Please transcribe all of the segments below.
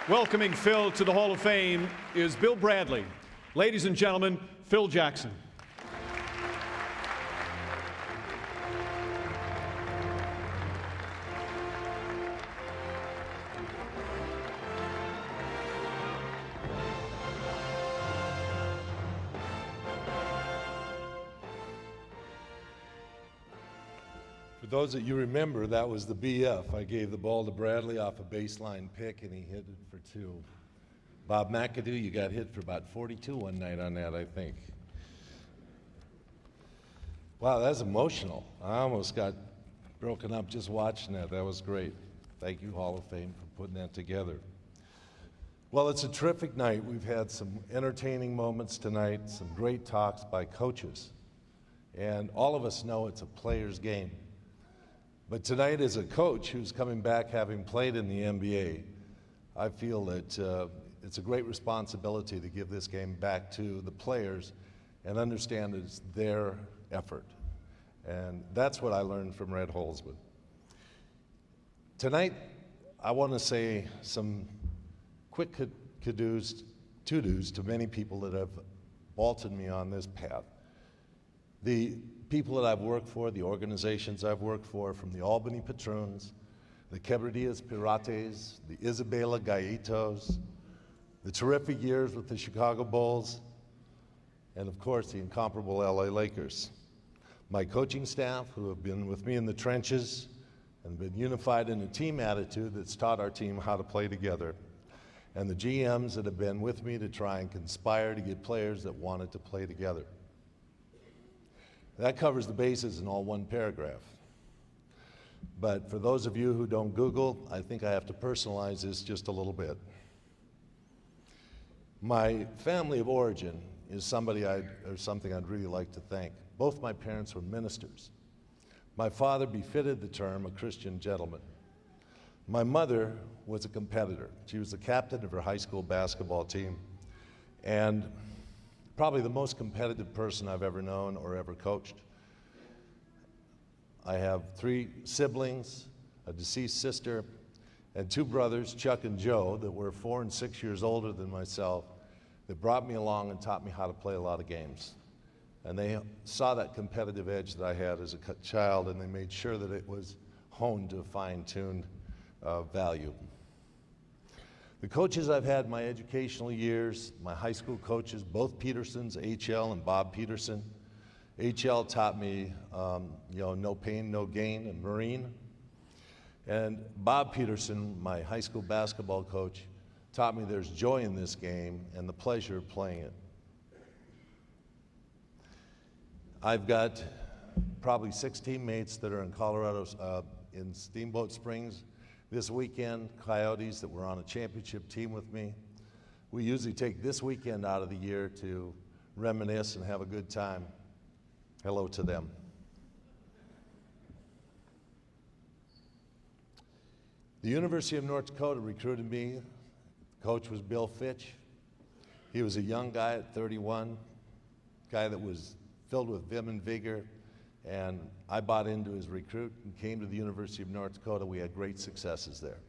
Welcoming Phil to the Hall of Fame is Bill Bradley. Ladies and gentlemen, Phil Jackson. For those that you remember, that was the BF. I gave the ball to Bradley off a baseline pick, and he hit it for 2. Bob McAdoo, you got hit for about 42 one night on that, I think. Wow, that's emotional. I almost got broken up just watching that. That was great. Thank you, Hall of Fame, for putting that together. Well, it's a terrific night. We've had some entertaining moments tonight, some great talks by coaches. And all of us know it's a player's game. But tonight, as a coach who's coming back having played in the NBA, I feel that it's a great responsibility to give this game back to the players and understand it's their effort. And that's what I learned from Red Holzman. Tonight, I want to say some quick to-dos to many people that have vaulted me on this path. The people that I've worked for, the organizations I've worked for, from the Albany Patroons, the Quebradillas Pirates, the Isabela Gallitos, the terrific years with the Chicago Bulls, and of course the incomparable LA Lakers. My coaching staff, who have been with me in the trenches and been unified in a team attitude that's taught our team how to play together, and the GMs that have been with me to try and conspire to get players that wanted to play together. That covers the bases in all one paragraph. But for those of you who don't Google, I think I have to personalize this just a little bit. My family of origin is something I'd really like to thank. Both my parents were ministers. My father befitted the term a Christian gentleman. My mother was a competitor. She was the captain of her high school basketball team, and probably the most competitive person I've ever known or ever coached. I have 3 siblings, a deceased sister, and 2 brothers, Chuck and Joe, that were 4 and 6 years older than myself, that brought me along and taught me how to play a lot of games. And they saw that competitive edge that I had as a child, and they made sure that it was honed to a fine-tuned value. The coaches I've had my educational years, my high school coaches, both Petersons, H.L. and Bob Peterson. H.L. taught me, no pain, no gain, and Marine. And Bob Peterson, my high school basketball coach, taught me there's joy in this game and the pleasure of playing it. I've got probably 6 teammates that are in Colorado, in Steamboat Springs this weekend, Coyotes that were on a championship team with me. We usually take this weekend out of the year to reminisce and have a good time. Hello to them. The University of North Dakota recruited me. Coach was Bill Fitch. He was a young guy at 31, guy that was filled with vim and vigor, and I bought into his recruit and came to the University of North Dakota. We had great successes there.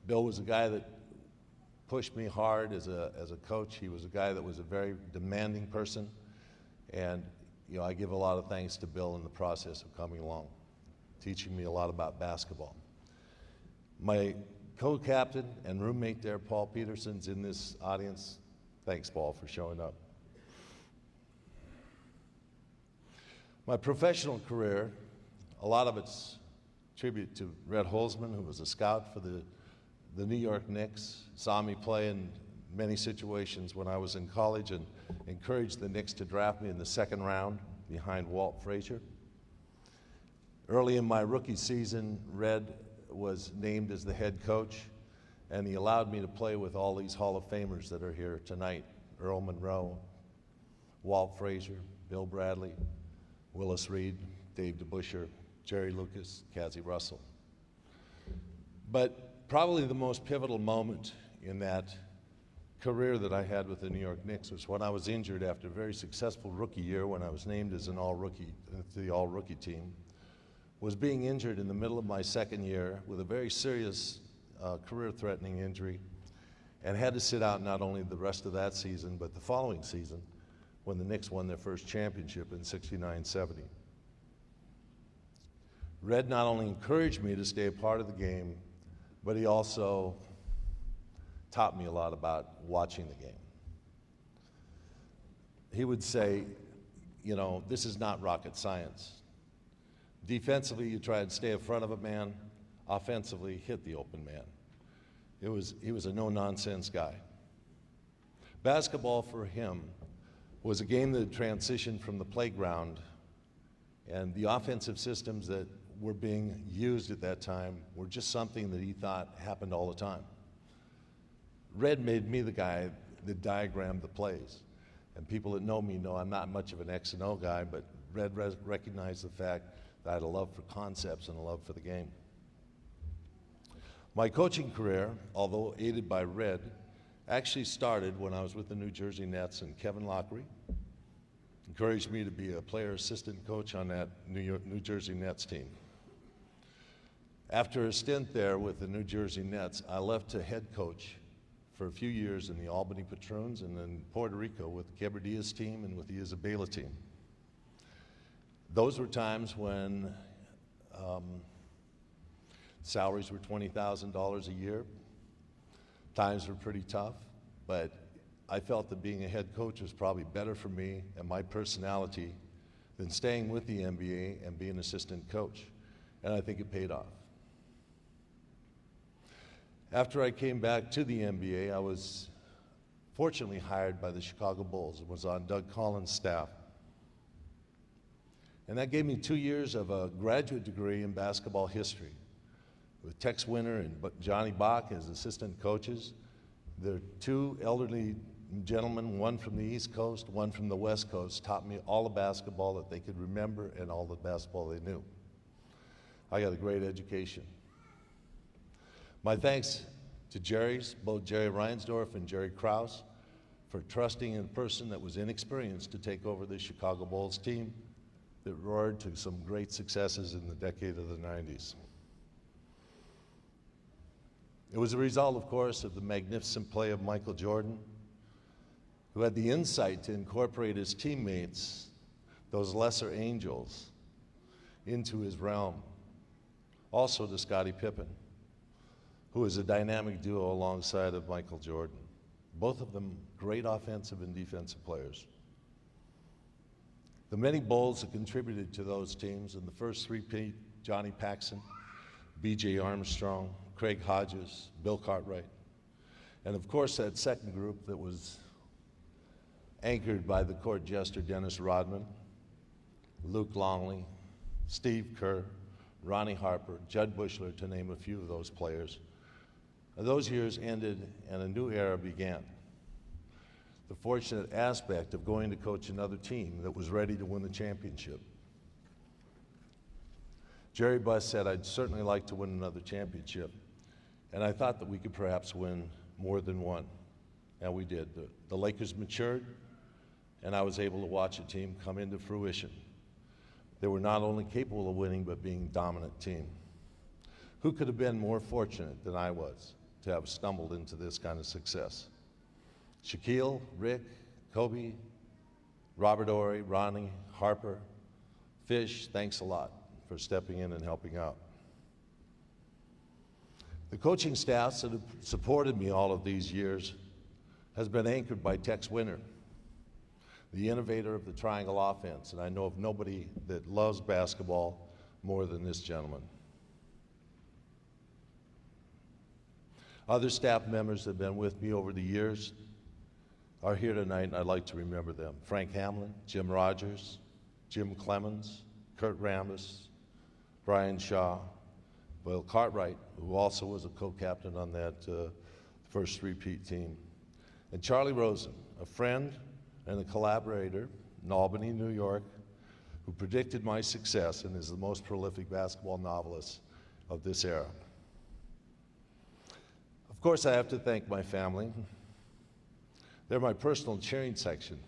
Bill was a guy that pushed me hard as a coach. He was a guy that was a very demanding person, and I give a lot of thanks to Bill in the process of coming along, teaching me a lot about basketball. My co-captain and roommate there, Paul Peterson's in this audience. Thanks, Paul, for showing up. My professional career, a lot of it's tribute to Red Holzman, who was a scout for the New York Knicks, saw me play in many situations when I was in college and encouraged the Knicks to draft me in the 2nd round behind Walt Frazier. Early in my rookie season, Red was named as the head coach, and he allowed me to play with all these Hall of Famers that are here tonight: Earl Monroe, Walt Frazier, Bill Bradley, Willis Reed, Dave DeBusschere, Jerry Lucas, Cazzie Russell. But probably the most pivotal moment in that career that I had with the New York Knicks was when I was injured after a very successful rookie year, when I was named as an all-rookie to the all-rookie team, was being injured in the middle of my 2nd year with a very serious career-threatening injury, and had to sit out not only the rest of that season, but the following season when the Knicks won their first championship in 69-70. Red not only encouraged me to stay a part of the game, but he also taught me a lot about watching the game. He would say, you know, this is not rocket science. Defensively, you try and stay in front of a man. Offensively, hit the open man. He was a no-nonsense guy. Basketball for him was a game that transitioned from the playground, and the offensive systems that were being used at that time were just something that he thought happened all the time. Red made me the guy that diagrammed the plays. And people that know me know I'm not much of an X and O guy, but Red recognized the fact that I had a love for concepts and a love for the game. My coaching career, although aided by Red, actually started when I was with the New Jersey Nets, and Kevin Lockery encouraged me to be a player assistant coach on that New Jersey Nets team. After a stint there with the New Jersey Nets, I left to head coach for a few years in the Albany Patroons and then Puerto Rico with the Quebradillas team and with the Isabela team. Those were times when salaries were $20,000 a year. Times were pretty tough, but I felt that being a head coach was probably better for me and my personality than staying with the NBA and being an assistant coach, and I think it paid off. After I came back to the NBA, I was fortunately hired by the Chicago Bulls and was on Doug Collins' staff. And that gave me 2 years of a graduate degree in basketball history. With Tex Winter and Johnny Bach as assistant coaches, the two elderly gentlemen, one from the East Coast, one from the West Coast, taught me all the basketball that they could remember and all the basketball they knew. I got a great education. My thanks to both Jerry Reinsdorf and Jerry Krause, for trusting in a person that was inexperienced to take over the Chicago Bulls team that roared to some great successes in the decade of the 90s. It was a result, of course, of the magnificent play of Michael Jordan, who had the insight to incorporate his teammates, those lesser angels, into his realm. Also to Scottie Pippen, who was a dynamic duo alongside of Michael Jordan. Both of them great offensive and defensive players. The many Bulls that contributed to those teams in the first three-peat, Johnny Paxson, B.J. Armstrong, Craig Hodges, Bill Cartwright, and of course that second group that was anchored by the court jester Dennis Rodman, Luke Longley, Steve Kerr, Ronnie Harper, Judd Bushler, to name a few of those players. Those years ended and a new era began. The fortunate aspect of going to coach another team that was ready to win the championship. Jerry Buss said, I'd certainly like to win another championship, and I thought that we could perhaps win more than one, and we did. The Lakers matured, and I was able to watch a team come into fruition. They were not only capable of winning, but being a dominant team. Who could have been more fortunate than I was to have stumbled into this kind of success? Shaquille, Rick, Kobe, Robert Ory, Ronnie, Harper, Fish, thanks a lot for stepping in and helping out. The coaching staffs that have supported me all of these years has been anchored by Tex Winter, the innovator of the triangle offense, and I know of nobody that loves basketball more than this gentleman. Other staff members that have been with me over the years are here tonight, and I'd like to remember them. Frank Hamlin, Jim Rogers, Jim Clemens, Kurt Rambis, Brian Shaw, Bill Cartwright, who also was a co-captain on that first three-peat team, and Charlie Rosen, a friend and a collaborator in Albany, New York, who predicted my success and is the most prolific basketball novelist of this era. Of course, I have to thank my family. They're my personal cheering section.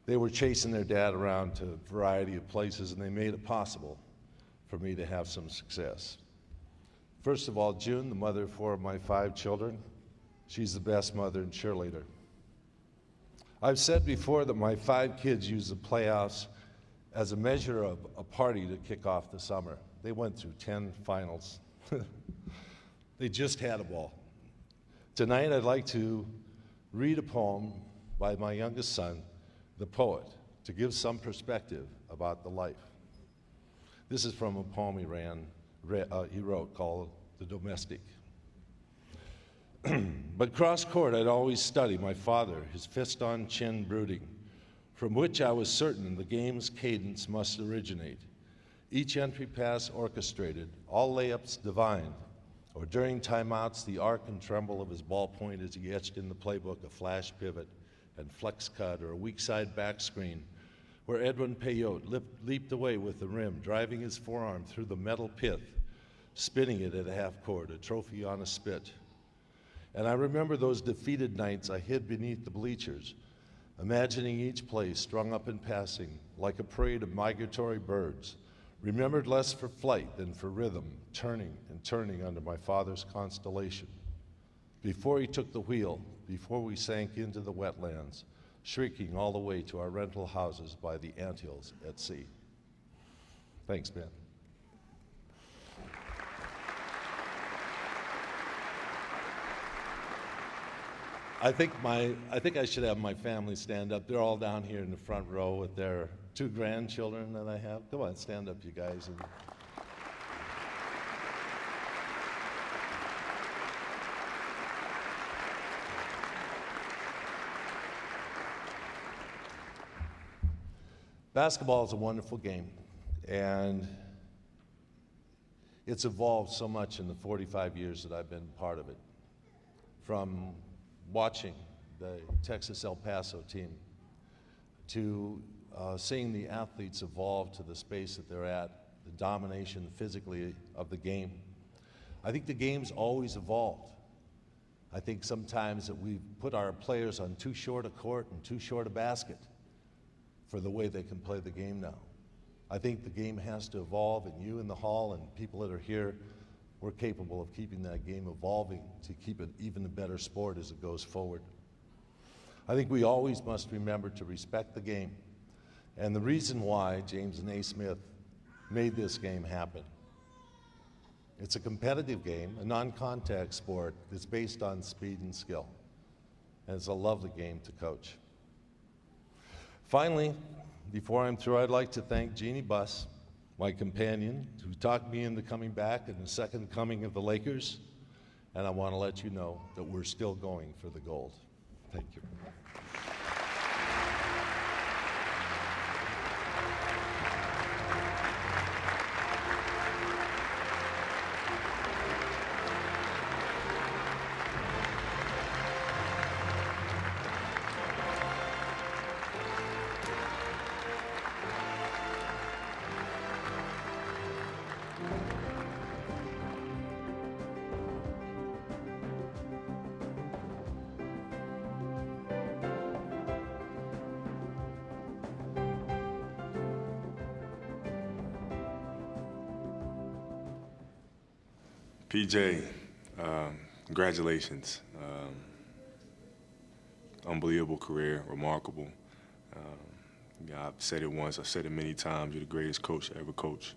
They were chasing their dad around to a variety of places, and they made it possible for me to have some success. First of all, June, the mother of 4 of my 5 children, she's the best mother and cheerleader. I've said before that my 5 kids use the playoffs as a measure of a party to kick off the summer. They went through 10 finals. They just had a ball. Tonight I'd like to read a poem by my youngest son, the poet, to give some perspective about the life. This is from a poem he wrote called The Domestic. But cross-court I'd always study my father, his fist on chin brooding, from which I was certain the game's cadence must originate. Each entry pass orchestrated, all layups divined, or during timeouts the arc and tremble of his ballpoint as he etched in the playbook a flash pivot and flex cut or a weak side back screen, where Edwin Peyote leaped away with the rim, driving his forearm through the metal pith, spinning it at half court, a trophy on a spit. And I remember those defeated nights I hid beneath the bleachers, imagining each play strung up in passing like a parade of migratory birds, remembered less for flight than for rhythm, turning and turning under my father's constellation. Before he took the wheel, before we sank into the wetlands, shrieking all the way to our rental houses by the anthills at sea. Thanks, Ben. I think I should have my family stand up. They're all down here in the front row with their 2 grandchildren that I have. Come on, stand up, you guys. Basketball is a wonderful game, and it's evolved so much in the 45 years that I've been part of it. From watching the Texas El Paso team to seeing the athletes evolve to the space that they're at, the domination physically of the game. I think the game's always evolved. I think sometimes that we put our players on too short a court and too short a basket for the way they can play the game now. I think the game has to evolve, and you in the hall and people that are here, we're capable of keeping that game evolving to keep it even a better sport as it goes forward. I think we always must remember to respect the game. And the reason why James Naismith made this game happen. It's a competitive game, a non-contact sport that's based on speed and skill. And it's a lovely game to coach. Finally, before I'm through, I'd like to thank Jeannie Buss, my companion, who talked me into coming back in the second coming of the Lakers. And I want to let you know that we're still going for the gold. Thank you. PJ, congratulations. Unbelievable career, remarkable. I've said it once, I've said it many times, you're the greatest coach I ever coached.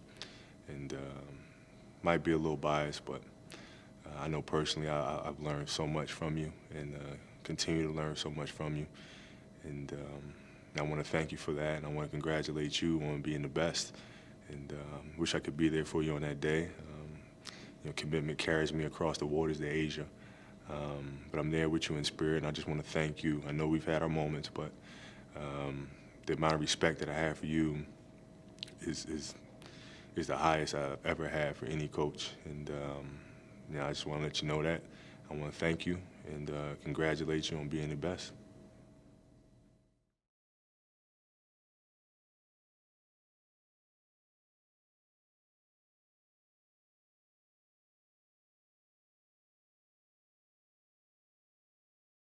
And might be a little biased, but I know personally I've learned so much from you and continue to learn so much from you. And I want to thank you for that, and I want to congratulate you on being the best. And wish I could be there for you on that day. Commitment carries me across the waters to Asia. But I'm there with you in spirit, and I just want to thank you. I know we've had our moments, but the amount of respect that I have for you is the highest I've ever had for any coach. And I just want to let you know that. I want to thank you and congratulate you on being the best.